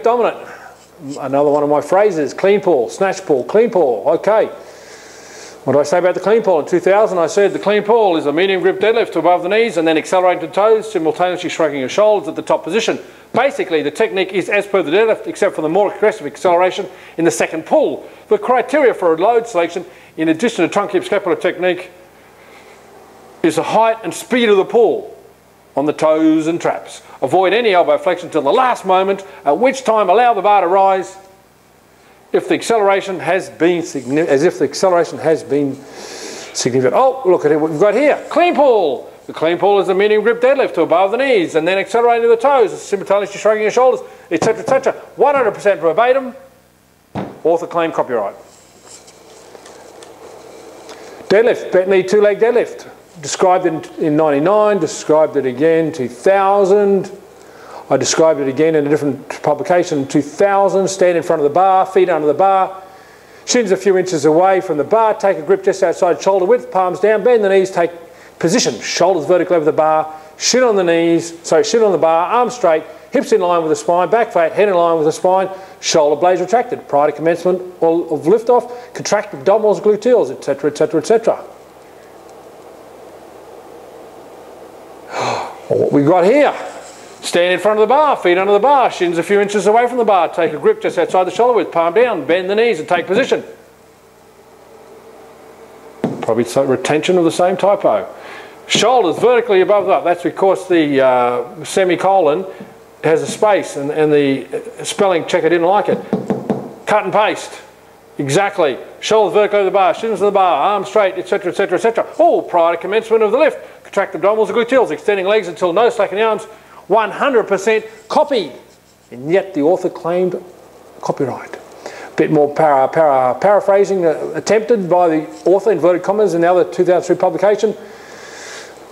dominant. Another one of my phrases, clean pull, snatch pull, clean pull. Okay. What did I say about the clean pull? In 2000 I said the clean pull is a medium grip deadlift to above the knees and then accelerating to the toes, simultaneously shrugging your shoulders at the top position. Basically the technique is as per the deadlift except for the more aggressive acceleration in the second pull. The criteria for a load selection in addition to trunk hip scapular technique is the height and speed of the pull on the toes and traps. Avoid any elbow flexion until the last moment, at which time allow the bar to rise if the acceleration has been significant. Oh, look at it, what we've got here. Clean pull. The clean pull is a medium grip deadlift to above the knees and then accelerating to the toes, simultaneously shrugging your shoulders, etc., etc. 100% verbatim. Author claim copyright. Deadlift, bent knee two-leg deadlift. Described it in 99, described it again 2000. I described it again in a different publication in 2000. Stand in front of the bar, feet under the bar, shins a few inches away from the bar, take a grip just outside shoulder width, palms down, bend the knees, take position, shoulders vertically over the bar, shin on the knees, shin on the bar, arms straight, hips in line with the spine, back flat, head in line with the spine, shoulder blades retracted. Prior to commencement of lift-off, contract abdominals, gluteals, etc., etc., etc. What we got here, stand in front of the bar, feet under the bar, shins a few inches away from the bar, take a grip just outside the shoulder width, palm down, bend the knees and take position. Probably retention of the same typo. Shoulders vertically above that, that's because the semicolon has a space and the spelling checker didn't like it. Cut and paste. Exactly. Shoulders vertically over the bar, shins to the bar, arms straight, etc., etc., etc. All prior to commencement of the lift. Contract abdominals and gluteals, extending legs until no slack in the arms. 100% copied. And yet the author claimed copyright. A bit more paraphrasing attempted by the author, inverted commas, in the other 2003 publication.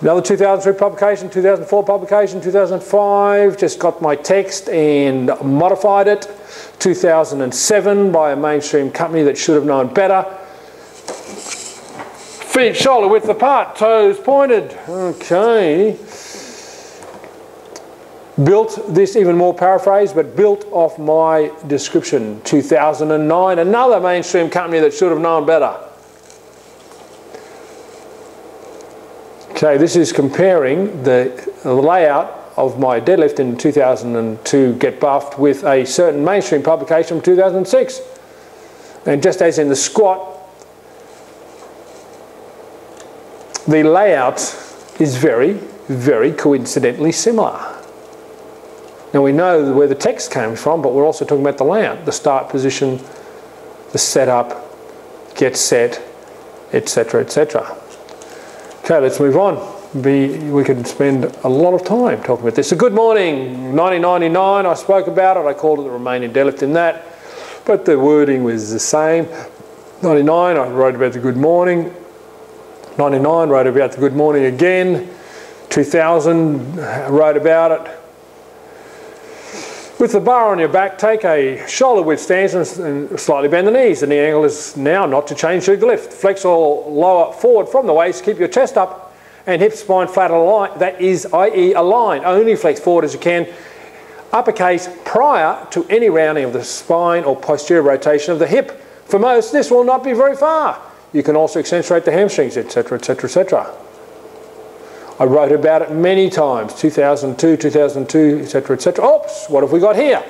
Another 2003 publication, 2004 publication, 2005, just got my text and modified it. 2007 by a mainstream company that should have known better. Feet shoulder width apart, toes pointed. Okay. Built this, even more paraphrased, but built off my description. 2009, another mainstream company that should have known better. Okay, this is comparing the layout of my deadlift in 2002 Get Buffed with a certain mainstream publication from 2006. And just as in the squat, the layout is very, very coincidentally similar. Now we know where the text came from, but we're also talking about the layout, the start position, the setup, get set, etc., etc. Okay, let's move on. We could spend a lot of time talking about this. So good morning, 1999, I spoke about it. I called it the Romanian deadlift in that, but the wording was the same. 99, I wrote about the good morning. 99, wrote about the good morning again. 2000, wrote about it. With the bar on your back, take a shoulder width stance and slightly bend the knees. And the angle is now not to change through the lift. Flex or lower forward from the waist, keep your chest up and hips spine flat aligned. That is, i.e. aligned. Only flex forward as you can. Uppercase prior to any rounding of the spine or posterior rotation of the hip. For most, this will not be very far. You can also accentuate the hamstrings, etc., etc., etc. I wrote about it many times, 2002, etc., etc. Oops, what have we got here?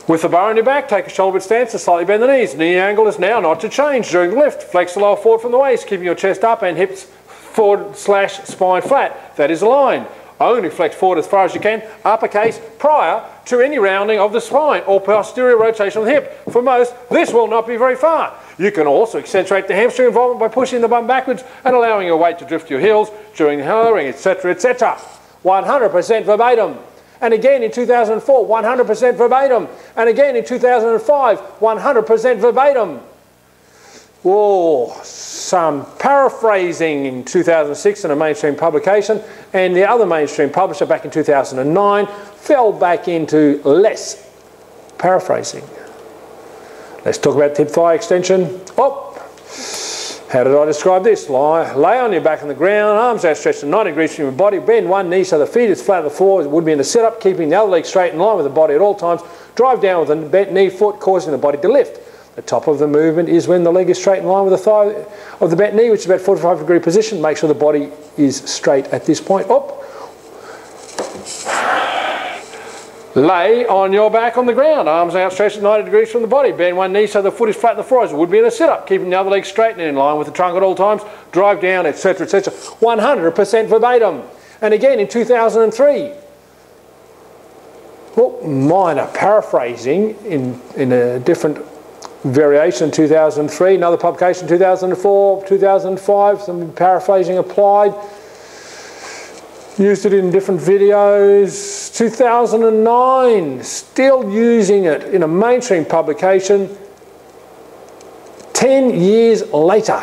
With the bar on your back, take a shoulder width stance and slightly bend the knees. Knee angle is now not to change during the lift. Flex the lower forward from the waist, keeping your chest up and hips forward / spine flat. That is aligned. Only flex forward as far as you can, uppercase, prior to any rounding of the spine or posterior rotation of the hip. For most, this will not be very far. You can also accentuate the hamstring involvement by pushing the bum backwards and allowing your weight to drift to your heels during the lowering, etc., etc. 100% verbatim. And again in 2004, 100% verbatim. And again in 2005, 100% verbatim. Whoa, some paraphrasing in 2006 in a mainstream publication, and the other mainstream publisher back in 2009 fell back into less paraphrasing. Let's talk about hip thigh extension. Oh, how did I describe this? Lay on your back on the ground, arms outstretched at 90 degrees from your body, bend one knee so the feet is flat on the floor as it would be in a sit-up, keeping the other leg straight in line with the body at all times. Drive down with a bent knee foot, causing the body to lift. The top of the movement is when the leg is straight in line with the thigh of the bent knee, which is about 45-degree position. Make sure the body is straight at this point. Up. Lay on your back on the ground, arms outstretched at 90 degrees from the body. Bend one knee so the foot is flat at the floor as it would be in a sit-up, keeping the other leg straight and in line with the trunk at all times. Drive down, etc., etc. 100% verbatim. And again in 2003. Well, minor paraphrasing in a different variation in 2003, another publication 2004, 2005, some paraphrasing applied. Used it in different videos. 2009, still using it in a mainstream publication 10 years later.